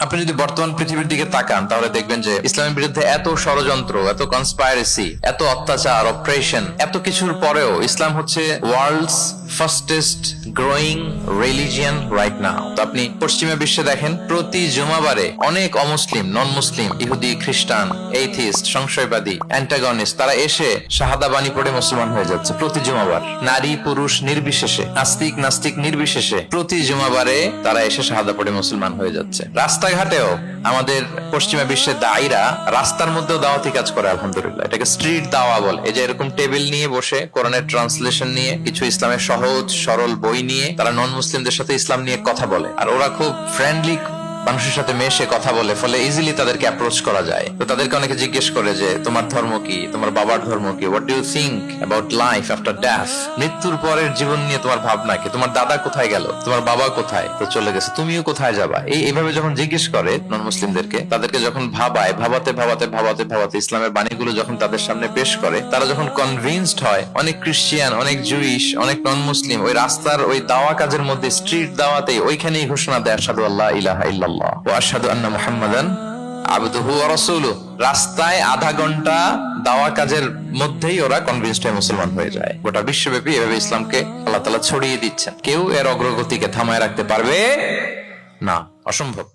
আপনি যদি বর্তমান পৃথিবীর দিকে তাকান তাহলে দেখবেন যে ইসলামের বিরুদ্ধে এত ষড়যন্ত্র, এত কনস্পাইরেসি, এত অত্যাচার, অপারেশন, এত কিছুর পরেও ইসলাম হচ্ছে world's fastest growing religion right now. তো আপনি পশ্চিমা বিশ্বে দেখেন প্রতি জুমাবারে অনেক অমুসলিম, নন মুসলিম, ইহুদি, খ্রিস্টান, এইথিস্ট, সংশয়বাদী, অ্যান্টাগনিস্ট তারা এসে শাহাদা বাণী পড়ে মুসলমান হয়ে যাচ্ছে প্রতি জুমাবার। নারী পুরুষ নির্বিশেষে, আস্তিক নাস্তিক নির্বিশেষে প্রতি জুমাবারে তারা এসে শাহাদা পড়ে মুসলমান হয়ে যাচ্ছে। রাস্তাঘাটেও আমাদের পশ্চিমা বিশ্বের দায়ীরা রাস্তার মধ্যেও দাওয়াতি কাজ করে, আলহামদুলিল্লাহ। এটাকে স্ট্রিট দাওয়া বলে। এই যে এরকম টেবিল নিয়ে বসে কোরআনের ট্রান্সলেশন নিয়ে, কিছু ইসলামের সহজ সরল বই নিয়ে তারা নন মুসলিমদের সাথে ইসলাম নিয়ে কথা বলে, আর ওরা খুব ফ্রেন্ডলি মানুষের সাথে মেশে কথা বলে, ফলে ইজিলি তাদেরকে অ্যাপ্রোচ করা যায়। তো তাদেরকে অনেকে জিজ্ঞেস করে যে তোমার ধর্ম কি, তোমার বাবার ধর্ম কি, what do you think about life after death, মৃত্যুর পরের জীবন নিয়ে তোমার ভাবনা কি, তোমার দাদা কোথায় গেল, তোমার বাবা কোথায়, তো চলে গেছে, তুমিও কোথায় যাবা। এইভাবে যখন জিজ্ঞেস করে নন মুসলিমদেরকে, তাদেরকে যখন ভাবায়, ভাবাতে ভাবাতে ভাবাতে ভাবাতে ইসলামের বাণীগুলো যখন তাদের সামনে পেশ করে, তারা যখন কনভিন্সড হয়, অনেক ক্রিশ্চিয়ান, অনেক জুইশ, অনেক নন মুসলিম ওই রাস্তার ওই দাওয়া কাজের মধ্যে, স্ট্রিট দাওয়াতেই ওইখানেই ঘোষণা দেয় আশহাদু আল্লা ইলাহা ইল্লাল্লাহ ওয়া আশহাদু আন্না মুহাম্মাদান আবদুহু ওয়া রাসূলুহু। রাস্তায় আধা ঘন্টা দাওয়া কাজের মধ্যেই ওরা কনভিন্সড হয়ে মুসলমান হয়ে যায়। গোটা বিশ্বব্যাপী এভাবে ইসলামকে আল্লাহ তাআলা ছড়িয়ে দিচ্ছেন। কেউ এর অগ্রগতিকে থামায় রাখতে পারবে না, অসম্ভব।